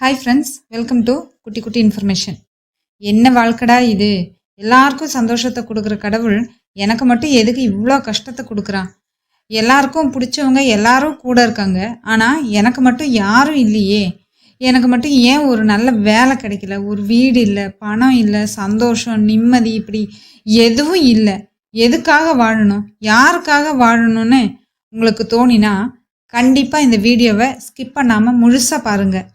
Hi friends, welcome to குட்டி குட்டி information. என்ன வாழ்க்கடா இது! எல்லாருக்கும் சந்தோஷத்தை கொடுக்குற கடவுள் எனக்கு மட்டும் எதுக்கு இவ்வளோ கஷ்டத்தை கொடுக்குறான்? எல்லாருக்கும் பிடிச்சவங்க எல்லாரும் கூட இருக்காங்க, ஆனால் எனக்கு மட்டும் யாரும் இல்லையே. எனக்கு மட்டும் ஏன் ஒரு நல்ல வேலை கிடைக்கல, ஒரு வீடு இல்லை, பணம் இல்லை, சந்தோஷம், நிம்மதி, இப்படி எதுவும் இல்லை. எதுக்காக வாழணும், யாருக்காக வாழணும்னு உங்களுக்கு தோணினா கண்டிப்பாக இந்த வீடியோவை ஸ்கிப் பண்ணாமல் முழுசாக பாருங்கள்.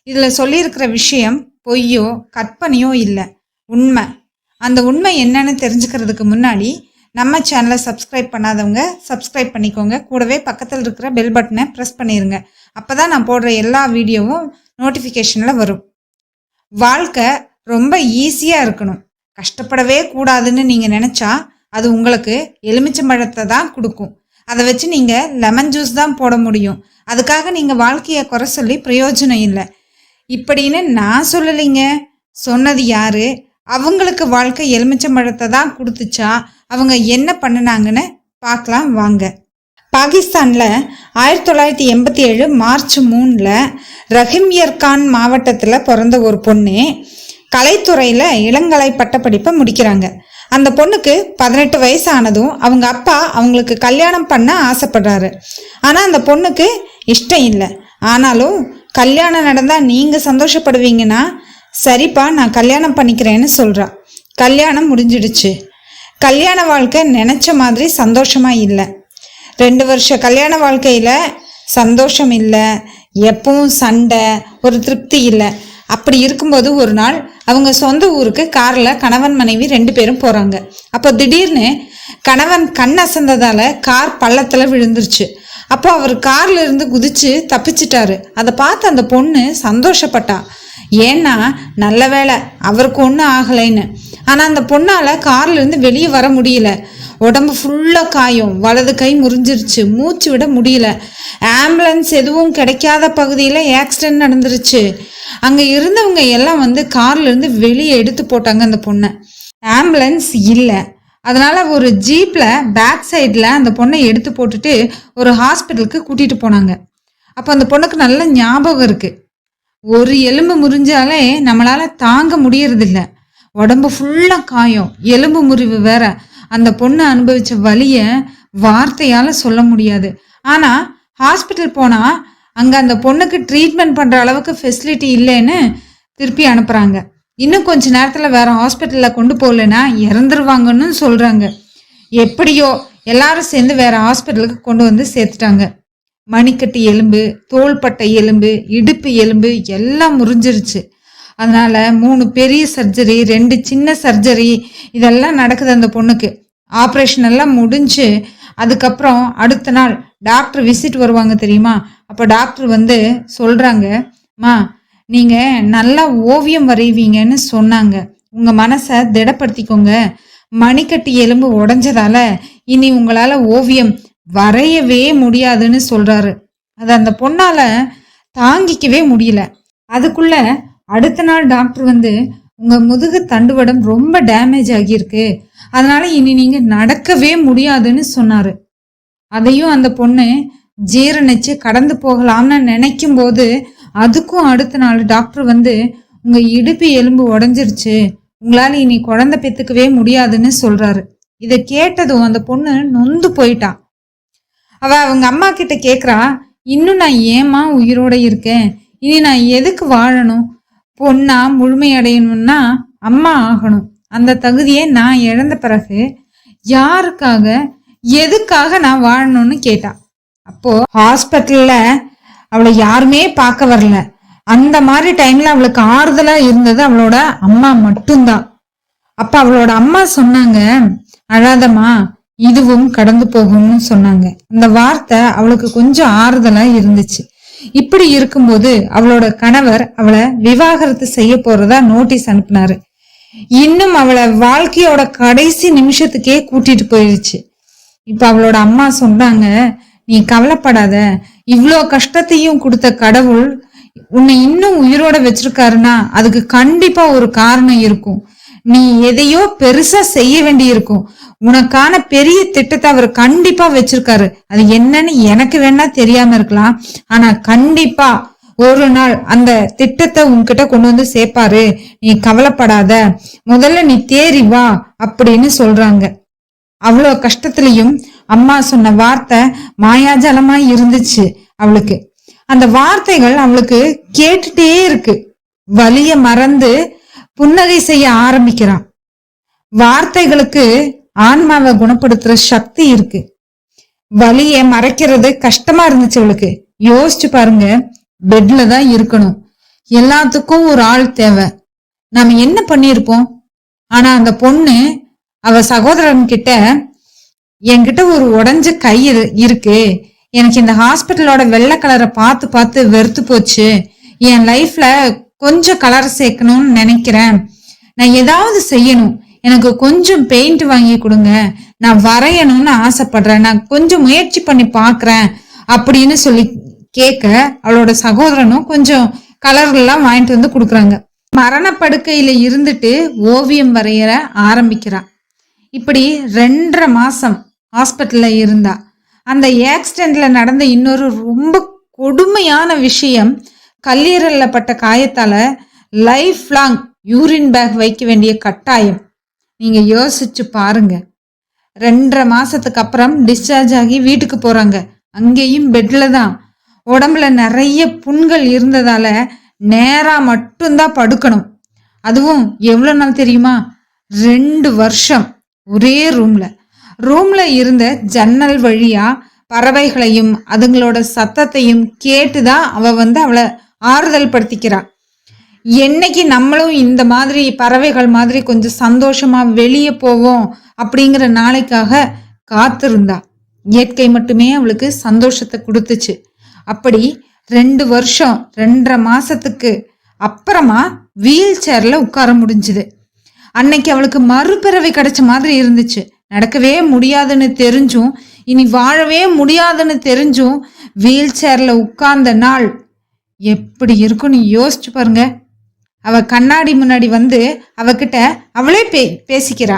இதில் சொல்லியிருக்கிற விஷயம் பொய்யோ கற்பனையோ இல்லை, உண்மை. அந்த உண்மை என்னன்னு தெரிஞ்சுக்கிறதுக்கு முன்னாடி நம்ம சேனலை சப்ஸ்கிரைப் பண்ணாதவங்க சப்ஸ்கிரைப் பண்ணிக்கோங்க. கூடவே பக்கத்தில் இருக்கிற பெல் பட்டனை ப்ரெஸ் பண்ணிடுங்க. அப்போ தான் நான் போடுற எல்லா வீடியோவும் நோட்டிஃபிகேஷனில் வரும். வாழ்க்கை ரொம்ப ஈஸியாக இருக்கணும், கஷ்டப்படவே கூடாதுன்னு நீங்கள் நினச்சா அது உங்களுக்கு எலுமிச்சம்பழத்தை தான் கொடுக்கும். அதை வச்சு நீங்கள் லெமன் ஜூஸ் தான் போட முடியும். அதுக்காக நீங்கள் வாழ்க்கையை குறை சொல்லி பிரயோஜனம் இல்லை. இப்படின்னு நான் சொல்லலைங்க, சொன்னது யாரு? அவங்களுக்கு வாழ்க்கை எலுமிச்சம்பழத்தை தான் கொடுத்துச்சா? அவங்க என்ன பண்ணினாங்கன்னு பார்க்கலாம் வாங்க. பாகிஸ்தானில் 1987 மார்ச் 3 ரஹிம்யர்கான் மாவட்டத்தில் பிறந்த ஒரு பொண்ணு கலைத்துறையில் இளங்கலை பட்டப்படிப்பை முடிக்கிறாங்க. அந்த பொண்ணுக்கு 18 வயசு ஆனதும் அவங்க அப்பா அவங்களுக்கு கல்யாணம் பண்ண ஆசைப்படுறாரு. ஆனால் அந்த பொண்ணுக்கு இஷ்டம் இல்லை. ஆனாலும் கல்யாணம் நடந்தால் நீங்கள் சந்தோஷப்படுவீங்கன்னா சரிப்பா நான் கல்யாணம் பண்ணிக்கிறேன்னு சொல்கிறா. கல்யாணம் முடிஞ்சிடுச்சு. கல்யாண வாழ்க்கை நினச்ச மாதிரி சந்தோஷமாக இல்லை. 2 வருஷ கல்யாண வாழ்க்கையில் சந்தோஷம் இல்லை, எப்பவும் சண்டை, ஒரு திருப்தி இல்லை. அப்படி இருக்கும்போது ஒரு நாள் அவங்க சொந்த ஊருக்கு காரில் கணவன் மனைவி 2 பேரும் போகிறாங்க. அப்போ திடீர்னு கணவன் கண் அசந்ததால் கார் பள்ளத்தில் விழுந்துருச்சு. அப்போ அவர் கார்ல இருந்து குதிச்சு தப்பிச்சிட்டாரு. அதை பார்த்து அந்த பொண்ணு சந்தோஷப்பட்டா. ஏன்னா நல்ல வேலை அவருக்கு ஒன்றும் ஆகலைன்னு. ஆனால் அந்த பொண்ணால் கார்ல இருந்து வெளியே வர முடியல. உடம்பு ஃபுல்லாக காயம், வலது கை முறிஞ்சிருச்சு, மூச்சு விட முடியல. ஆம்புலன்ஸ் எதுவும் கிடைக்காத பகுதியில் ஆக்சிடென்ட் நடந்துருச்சு. அங்கே இருந்தவங்க எல்லாம் கார்ல இருந்து வெளியே எடுத்து போட்டாங்க அந்த பொண்ணை. ஆம்புலன்ஸ் இல்லை, அதனால ஒரு ஜீப்பில் பேக் சைடில் அந்த பொண்ணை எடுத்து போட்டுட்டு ஒரு ஹாஸ்பிட்டலுக்கு கூட்டிகிட்டு போனாங்க. அப்போ அந்த பொண்ணுக்கு நல்ல ஞாபகம் இருக்குது. ஒரு எலும்பு முறிஞ்சாலே நம்மளால் தாங்க முடியறதில்ல. உடம்பு ஃபுல்லாக காயம், எலும்பு முறிவு வேற. அந்த பொண்ணு அனுபவித்த வலியை வார்த்தையால் சொல்ல முடியாது. ஆனால் ஹாஸ்பிட்டல் போனால் அங்கே அந்த பொண்ணுக்கு ட்ரீட்மெண்ட் பண்ணுற அளவுக்கு ஃபெசிலிட்டி இல்லைன்னு திருப்பி அனுப்புகிறாங்க. இன்னும் கொஞ்ச நேரத்தில் வேற ஹாஸ்பிட்டலில் கொண்டு போகலன்னா இறந்துருவாங்கன்னு சொல்கிறாங்க. எப்படியோ எல்லாரும் சேர்ந்து வேற ஹாஸ்பிட்டலுக்கு கொண்டு சேர்த்துட்டாங்க. மணிக்கட்டு எலும்பு, தோள்பட்டை எலும்பு, இடுப்பு எலும்பு எல்லாம் முறிஞ்சிருச்சு. அதனால 3 பெரிய சர்ஜரி, 2 சின்ன சர்ஜரி, இதெல்லாம் நடக்குது அந்த பொண்ணுக்கு. ஆப்ரேஷன் எல்லாம் முடிஞ்சு அதுக்கப்புறம் அடுத்த நாள் டாக்டர் விசிட் வருவாங்க தெரியுமா? அப்போ டாக்டர் சொல்கிறாங்க, மா நீங்கள் நல்லா ஓவியம் வரைவீங்கன்னு சொன்னாங்க. உங்கள் மனசை திடப்படுத்திக்கோங்க. மணிக்கட்டு எலும்பு உடஞ்சதால இனி உங்களால் ஓவியம் வரையவே முடியாதுன்னு சொல்கிறாரு. அது அந்த பொண்ணால் தாங்கிக்கவே முடியல. அதுக்குள்ள அடுத்த நாள் டாக்டர் உங்கள் முதுகு தண்டுவடம் ரொம்ப டேமேஜ் ஆகியிருக்கு, அதனால இனி நீங்கள் நடக்கவே முடியாதுன்னு சொன்னார். அதையும் அந்த பொண்ணு ஜீரணிச்சு கடந்து போகலாம்னு நினைக்கும் போது அதுக்கும் அடுத்த நாள் டாக்டர் உங்கள் இடுப்பு எலும்பு உடஞ்சிருச்சு, உங்களால் இனி குழந்தை பெற்றுக்கவே முடியாதுன்னு சொல்கிறாரு. இதை கேட்டதும் அந்த பொண்ணு நொந்து போயிட்டா. அவங்க அம்மா கிட்ட கேட்குறா, இன்னும் நான் ஏமா உயிரோட இருக்கேன்? இனி நான் எதுக்கு வாழணும்? பொண்ணா முழுமையடையணும்னா அம்மா ஆகணும். அந்த தகுதியை நான் இழந்த பிறகு யாருக்காக, எதுக்காக நான் வாழணும்னு கேட்டா. அப்போ ஹாஸ்பிட்டல்ல அவளை யாருமே பார்க்க வரல. அந்த மாதிரி டைம்ல அவளுக்கு ஆறுதலா இருந்தது அவளோட அம்மா மட்டும்தான். அப்ப அவளோட அம்மா சொன்னாங்க, அழாதம்மா, இதுவும் கடந்து போகும்னு சொன்னாங்க. அந்த வார்த்தை அவளுக்கு கொஞ்சம் ஆறுதலா இருந்துச்சு. இப்படி இருக்கும்போது அவளோட கணவர் அவளை விவாகரத்து செய்ய போறதா நோட்டீஸ் அனுப்புனாரு. இன்னும் அவளை வாழ்க்கையோட கடைசி நிமிஷத்துக்கே கூட்டிட்டு போயிடுச்சு. இப்ப அவளோட அம்மா சொன்னாங்க, நீ கவலைப்படாத, இவ்வளோ கஷ்டத்தையும் கொடுத்த கடவுள் உன்னை இன்னும் உயிரோட வச்சிருக்காருன்னா அதுக்கு கண்டிப்பா ஒரு காரணம் இருக்கும். நீ எதையோ பெருசா செய்ய வேண்டி இருக்கும். உனக்கான பெரிய திட்டத்தை அவர் கண்டிப்பா வச்சிருக்காரு. அது என்னன்னு எனக்கு வேணா தெரியாம இருக்கலாம், ஆனா கண்டிப்பா ஒரு நாள் அந்த திட்டத்தை உன்கிட்ட கொண்டு வந்து சேர்ப்பாரு, நீ கவலைப்படாத, முதல்ல நீ தேறி வா அப்படின்னு சொல்றாங்க. அவ்வளோ கஷ்டத்திலையும் அம்மா சொன்ன வார்த்தை மாயாஜாலமா இருந்துச்சு அவளுக்கு. அந்த வார்த்தைகள் அவளுக்கு கேட்டுட்டே இருக்கு. வலிய மறந்து புன்னகை செய்ய ஆரம்பிக்கிறான். வார்த்தைகளுக்கு ஆன்மாவை குணப்படுத்துற சக்தி இருக்கு. வலிய மறைக்கிறது கஷ்டமா இருந்துச்சு அவளுக்கு. யோசிச்சு பாருங்க, பெட்ல தான் இருக்கணும், எல்லாத்துக்கும் ஒரு ஆள் தேவை, நாம என்ன பண்ணிருப்போம்? ஆனா அந்த பொண்ணு அவ சகோதரன் கிட்ட, என்கிட்ட ஒரு உடைஞ்ச கை இருக்கு, எனக்கு இந்த ஹாஸ்பிட்டலோட வெள்ளை கலரை பார்த்து பார்த்து வெறுத்து போச்சு, என் லைஃப்ல கொஞ்சம் கலர் சேர்க்கணும்னு நினைக்கிறேன், நான் ஏதாவது செய்யணும், எனக்கு கொஞ்சம் பெயிண்ட் வாங்கி கொடுங்க, நான் வரையணும்னு ஆசைப்படுறேன், நான் கொஞ்சம் முயற்சி பண்ணி பாக்குறேன் அப்படின்னு சொல்லி கேட்க, அவளோட சகோதரனும் கொஞ்சம் கலர் எல்லாம் வாங்கிட்டு வந்து கொடுக்குறாங்க. மரணப்படுக்கையில இருந்துட்டு ஓவியம் வரைய ஆரம்பிக்கிறா. இப்படி 2.5 மாசம் ஹாஸ்பிட்டல்ல இருந்தா. அந்த ஆக்சிடென்ட்ல நடந்த இன்னொரு ரொம்ப கொடுமையான விஷயம், கல்லீரல்ல பட்ட காயத்தால லைஃப் லாங் யூரின் பேக் வைக்க வேண்டிய கட்டாயம். நீங்க யோசிச்சு பாருங்க. 2.5 மாசத்துக்கு அப்புறம் டிஸ்சார்ஜ் ஆகி வீட்டுக்கு போறாங்க. அங்கேயும் பெட்ல தான். உடம்புல நிறைய புண்கள் இருந்ததால நேரா மட்டும்தான் படுக்கணும். அதுவும் எவ்வளவு நாள் தெரியுமா? 2 வருஷம் ஒரே ரூம்ல இருந்த ஜன்னல் வழியா பறவைகளையும் அதுங்களோட சத்தத்தையும் கேட்டுதான் அவ அவளை ஆறுதல் படுத்திக்கிறா. என்னைக்கு நம்மளும் இந்த மாதிரி பறவைகள் மாதிரி கொஞ்சம் சந்தோஷமா வெளியே போவோம் அப்படிங்கிற நாளைக்காக காத்திருந்தா. இயற்கை மட்டுமே அவளுக்கு சந்தோஷத்தை கொடுத்துச்சு. அப்படி 2 வருஷம் 2.5 மாசத்துக்கு அப்புறமா வீல் சேர்ல உட்கார முடிஞ்சுது. அன்னைக்கு அவளுக்கு மறுபிறவை கிடைச்ச மாதிரி இருந்துச்சு. நடக்கவே முடியாதுன்னு தெரிஞ்சும், இனி வாழவே முடியாதுன்னு தெரிஞ்சும் வீல் சேர்ல உட்கார்ந்த நாள் எப்படி இருக்கும்னு யோசிச்சு பாருங்க. அவ கண்ணாடி முன்னாடி அவகிட்ட அவளே பேசிக்கிறா.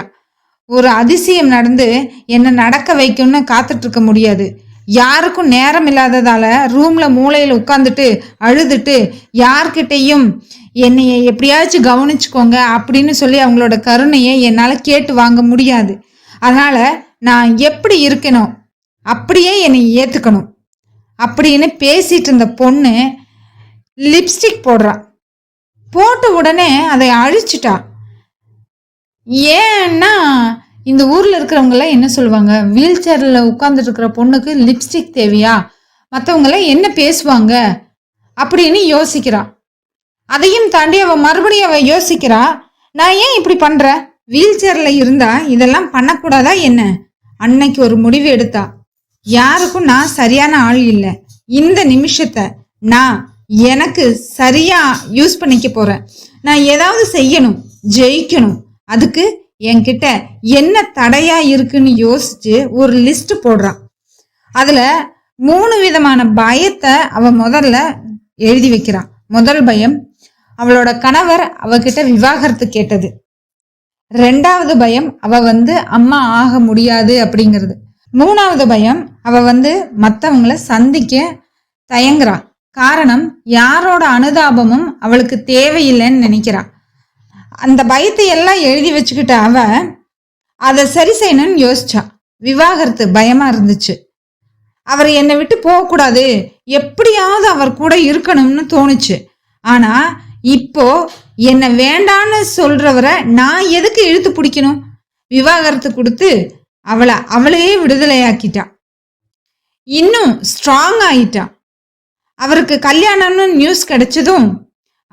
ஒரு அதிசயம் நடந்து என்ன நடக்க வைக்கும்னு காத்துட்டு இருக்க முடியாது. யாருக்கும் நேரம் இல்லாததால ரூம்ல மூளையில உட்கார்ந்துட்டு அழுதுட்டு யார்கிட்டையும் என்னைய எப்படியாச்சும் கவனிச்சுக்கோங்க அப்படின்னு சொல்லி அவங்களோட கருணையை என்னால கேட்டு வாங்க முடியாது. அதனால நான் எப்படி இருக்கணும் அப்படியே என்னை ஏத்துக்கணும் அப்படின்னு பேசிட்டு இருந்த பொண்ணு லிப்ஸ்டிக் போடுறா. போட்ட உடனே அதை அழிச்சிட்டா. ஏன்னா இந்த ஊர்ல இருக்கிறவங்க எல்லாம் என்ன சொல்லுவாங்க, வீல் சேர்ல உட்கார்ந்துட்டு இருக்கிற பொண்ணுக்கு லிப்ஸ்டிக் தேவையா, மற்றவங்க எல்லாம் என்ன பேசுவாங்க அப்படின்னு யோசிக்கிறா. அதையும் தாண்டி மறுபடியும் யோசிக்கிறா, நான் ஏன் இப்படி பண்றேன், வீல் சேர்ல இருந்தா இதெல்லாம் பண்ணக்கூடாதா என்ன? அன்னைக்கு ஒரு முடிவு எடுத்தா. யாருக்கும் நான் சரியான ஆள் இல்லை, இந்த நிமிஷத்தை நான் எனக்கு சரியா யூஸ் பண்ணிக்க போறேன், நான் ஏதாவது செய்யணும், ஜெயிக்கணும், அதுக்கு என்கிட்ட என்ன தடையா இருக்குன்னு யோசிச்சு ஒரு லிஸ்ட் போடுறான். அதுல 3 விதமான பயத்தை அவ முதல்ல எழுதி வைக்கிறான். முதல் பயம், அவளோட கணவர் அவகிட்ட விவாகரத்து கேட்டது. 2வது பயம், அவ அம்மா ஆக முடியாது அப்படிங்கிறது. 3வது பயம், அவ மற்றவங்களை சந்திக்க தயங்குறா. காரணம், யாரோட அனுதாபமும் அவளுக்கு தேவையில்லைன்னு நினைக்கிறா. அந்த பயத்தை எல்லாம் எழுதி வச்சுக்கிட்ட அவ அதை சரி செய்யணும்னு யோசிச்சா. விவாகரத்து பயமா இருந்துச்சு. அவர் என்னை விட்டு போகக்கூடாது, எப்படியாவது அவர் கூட இருக்கணும்னு தோணுச்சு. ஆனா இப்போ என்ன வேண்டான்னு சொல்றவரை நான் எதுக்கு இழுத்து பிடிக்கணும்? விவாகரத்து கொடுத்து அவளே விடுதலையாக்கிட்டா. இன்னும் ஸ்ட்ராங் ஆயிட்டா. அவருக்கு கல்யாணம்னு நியூஸ் கிடைச்சதும்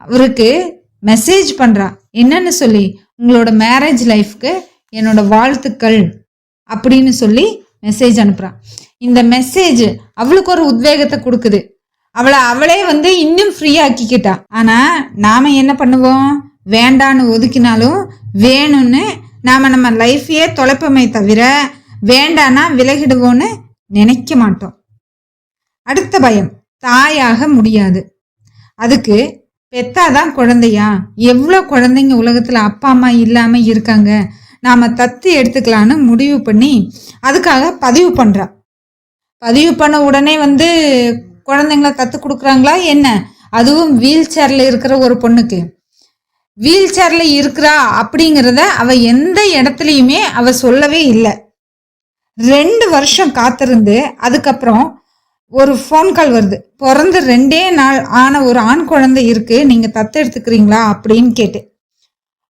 அவருக்கு மெசேஜ் பண்றா. என்னன்னு சொல்லி, உங்களோட மேரேஜ் லைஃப்க்கு என்னோட வாழ்த்துக்கள் அப்படின்னு சொல்லி மெசேஜ் அனுப்புறா. இந்த மெசேஜ் அவளுக்கு ஒரு உத்வேகத்தை கொடுக்குது. அவளே இன்னும் ஃப்ரீ ஆக்கிக்கிட்டா. ஆனா நாம என்ன பண்ணுவோம், வேண்டான்னு ஒதுக்கினாலும் வேணும்னு நம்ம லைஃபையே தொலைப்போமே தவிர வேண்டானா விலகிடுவோன்னு நினைக்க மாட்டோம். அடுத்த பயம், தாயாக முடியாது. அதுக்கு பெத்தாதான் குழந்தையா? எவ்வளோ குழந்தைங்க உலகத்துல அப்பா அம்மா இல்லாம இருக்காங்க, நாம தத்து எடுத்துக்கலான்னு முடிவு பண்ணி அதுக்காக பதிவு பண்றா. பதிவு பண்ண உடனே குழந்தைங்கள தத்து கொடுக்குறாங்களா என்ன? அதுவும் வீல் சேர்ல இருக்கிற ஒரு பொண்ணுக்கு. வீல் சேர்ல இருக்கிறா அப்படிங்கிறத அவ எந்த இடத்துலையுமே அவ சொல்லவே இல்லை. 2 வருஷம் காத்திருந்து அதுக்கப்புறம் ஒரு ஃபோன் கால் வருது. பிறந்து 2 நாள் ஆன ஒரு ஆண் குழந்தை இருக்கு, நீங்க தத்தெடுத்துக்கிறீங்களா அப்படின்னு கேட்டு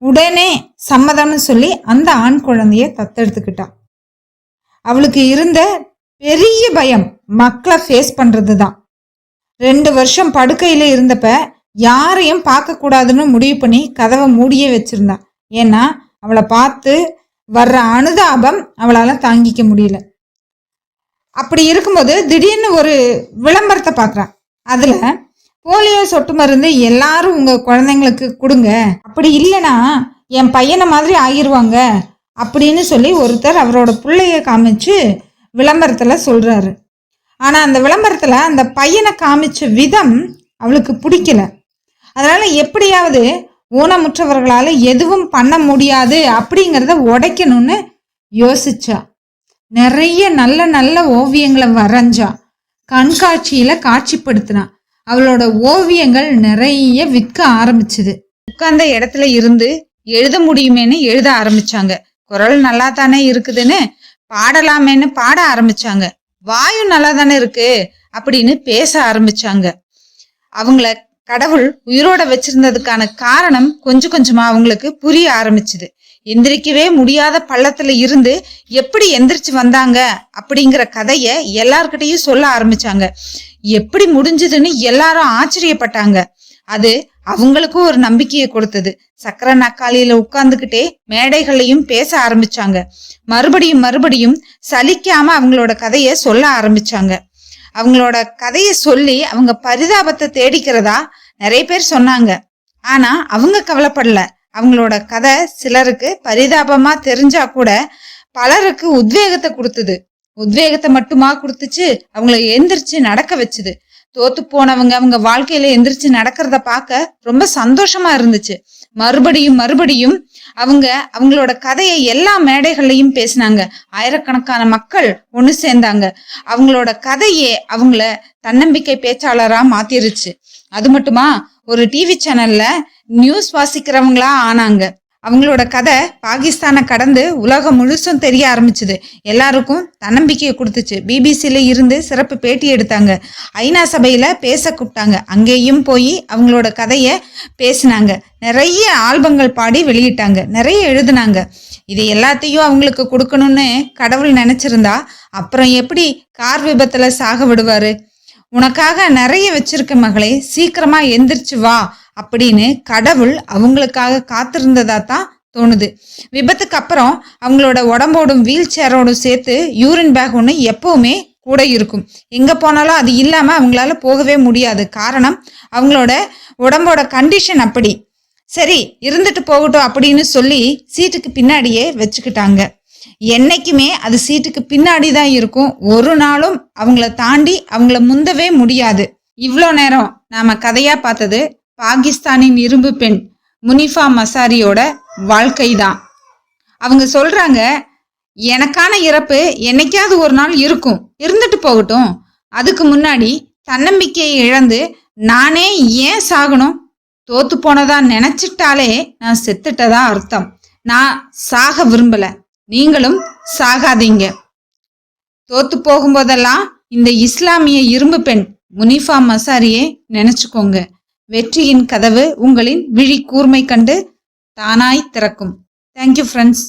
உடனே சம்மதம்னு சொல்லி அந்த ஆண் குழந்தைய தத்தெடுத்துக்கிட்டா. அவளுக்கு இருந்த பெரிய பயம் மக்களை ஃபேஸ் பண்றது தான். 2 வருஷம் படுக்கையில இருந்தப்ப யாரையும் பார்க்க கூடாதுன்னு முடிவு பண்ணி கதவை மூடியே வச்சிருந்தா. ஏன்னா அவளை பார்த்து வர்ற அனுதாபம் அவளால தாங்கிக்க முடியல. அப்படி இருக்கும்போது திடீர்னு ஒரு விளம்பரத்தை பார்க்குறான். அதுல போலியோ சொட்டு மருந்து எல்லாரும் உங்க குழந்தைங்களுக்கு கொடுங்க, அப்படி இல்லைன்னா என் பையனை மாதிரி ஆகிருவாங்க அப்படின்னு சொல்லி ஒருத்தர் அவரோட பிள்ளைய காமிச்சு விளம்பரத்துல சொல்றாரு. ஆனா அந்த விளம்பரத்துல அந்த பையனை காமிச்ச விதம் அவளுக்கு பிடிக்கல. அதனால எப்படியாவது ஊனமுற்றவர்களால எதுவும் பண்ண முடியாது அப்படிங்கிறத உடைக்கணும்னு யோசிச்சா. நிறைய நல்ல நல்ல ஓவியங்களை வரைஞ்சா, கண்காட்சியில காட்சிப்படுத்தினா. அவளோட ஓவியங்கள் நிறைய விற்க ஆரம்பிச்சுது. உட்கார்ந்த இடத்துல இருந்து எழுத முடியுமேன்னு எழுத ஆரம்பிச்சாங்க. குரல் நல்லா தானே இருக்குதுன்னு பாடலாமேன்னு பாட ஆரம்பிச்சாங்க. வாயு நல்லா தானே இருக்கு அப்படின்னு பேச ஆரம்பிச்சாங்க. அவங்கள கடவுள் உயிரோட வச்சிருந்ததுக்கான காரணம் கொஞ்சம் கொஞ்சமா அவங்களுக்கு புரிய ஆரம்பிச்சுது. எந்திரிக்கவே முடியாத பள்ளத்துல இருந்து எப்படி எந்திரிச்சு வந்தாங்க அப்படிங்கிற கதைய எல்லார்கிட்டையும் சொல்ல ஆரம்பிச்சாங்க. எப்படி முடிஞ்சதுன்னு எல்லாரும் ஆச்சரியப்பட்டாங்க. அது அவங்களுக்கும் ஒரு நம்பிக்கையை கொடுத்தது. சக்கர நாற்காலியில உட்கார்ந்துகிட்டே மேடைகளையும் பேச ஆரம்பிச்சாங்க. மறுபடியும் மறுபடியும் சலிக்காம அவங்களோட கதைய சொல்ல ஆரம்பிச்சாங்க. அவங்களோட கதையை சொல்லி அவங்க பரிதாபத்தை தேடிக்கிறதா நிறைய பேர் சொன்னாங்க. ஆனா அவங்க கவலைப்படல. அவங்களோட கதை சிலருக்கு பரிதாபமா தெரிஞ்சா கூட பலருக்கு உத்வேகத்தை கொடுத்தது. உத்வேகத்தை மட்டுமா கொடுத்துச்சு, அவங்கள எந்திரிச்சு நடக்க வச்சுது. தோத்து போனவங்க அவங்க வாழ்க்கையில எந்திரிச்சு நடக்கிறத பார்க்க ரொம்ப சந்தோஷமா இருந்துச்சு. மறுபடியும் மறுபடியும் அவங்களோட கதையை எல்லா மேடைகள்லையும் பேசினாங்க. ஆயிரக்கணக்கான மக்கள் ஒண்ணு சேர்ந்தாங்க. அவங்களோட கதையே அவங்கள தன்னம்பிக்கை பேச்சாளரா மாத்திருச்சு. அது மட்டுமா, ஒரு டிவி சேனல்ல நியூஸ் வாசிக்கிறவங்களா ஆனாங்க. அவங்களோட கதை பாகிஸ்தானை கடந்து உலகம் முழுசும் தெரிய ஆரம்பிச்சுது. எல்லாருக்கும் தன்னம்பிக்கையை கொடுத்துச்சு. பிபிசில இருந்து சிறப்பு பேட்டி எடுத்தாங்க. ஐநா சபையில பேச கூப்பிட்டாங்க. அங்கேயும் போய் அவங்களோட கதையை பேசினாங்க. நிறைய ஆல்பங்கள் பாடி வெளியிட்டாங்க. நிறைய எழுதுனாங்க. இது எல்லாத்தையும் அவங்களுக்கு கொடுக்கணும்னு கடவுள் நினைச்சிருந்தா அப்புறம் எப்படி கார் விபத்துல சாக விடுவாரு? உனக்காக நிறைய வச்சிருக்க மகளே, சீக்கிரமா எந்திரிச்சு வா அப்படின்னு கடவுள் அவங்களுக்காக காத்திருந்ததா தான் தோணுது. விபத்துக்கு அப்புறம் அவங்களோட உடம்போடும் வீல் சேரோடும் சேர்த்து யூரின் பேக் ஒன்று எப்பவுமே கூட இருக்கும். எங்க போனாலும் அது இல்லாம அவங்களால போகவே முடியாது. காரணம், அவங்களோட உடம்போட கண்டிஷன் அப்படி. சரி, இருந்துட்டு போகட்டும் அப்படின்னு சொல்லி சீட்டுக்கு பின்னாடியே வச்சுக்கிட்டாங்க. என்னைக்குமே அது சீட்டுக்கு பின்னாடி தான் இருக்கும். ஒரு நாளும் அவங்கள தாண்டி அவங்கள முந்தவே முடியாது. இவ்வளோ நேரம் நாம கதையா பார்த்தது பாகிஸ்தானின் இரும்பு பெண் முனிஃபா மசாரியோட வாழ்க்கை தான். அவங்க சொல்றாங்க, எனக்கான இறப்பு என்னைக்காவது ஒரு நாள் இருக்கும், இருந்துட்டு போகட்டும். அதுக்கு முன்னாடி தன்னம்பிக்கையை இழந்து நானே ஏன் சாகணும்? தோத்து போனதா நினைச்சிட்டாலே நான் செத்துட்டதா அர்த்தம். நான் சாக விரும்பல, நீங்களும் சாகாதீங்க. தோத்து போகும்போதெல்லாம் இந்த இஸ்லாமிய இரும்பு பெண் முனிஃபா மசாரியே நினைச்சுக்கோங்க. வெற்றியின் கதவு உங்களின் விழி கூர்மை கண்டு தானாய் திறக்கும். Thank you friends.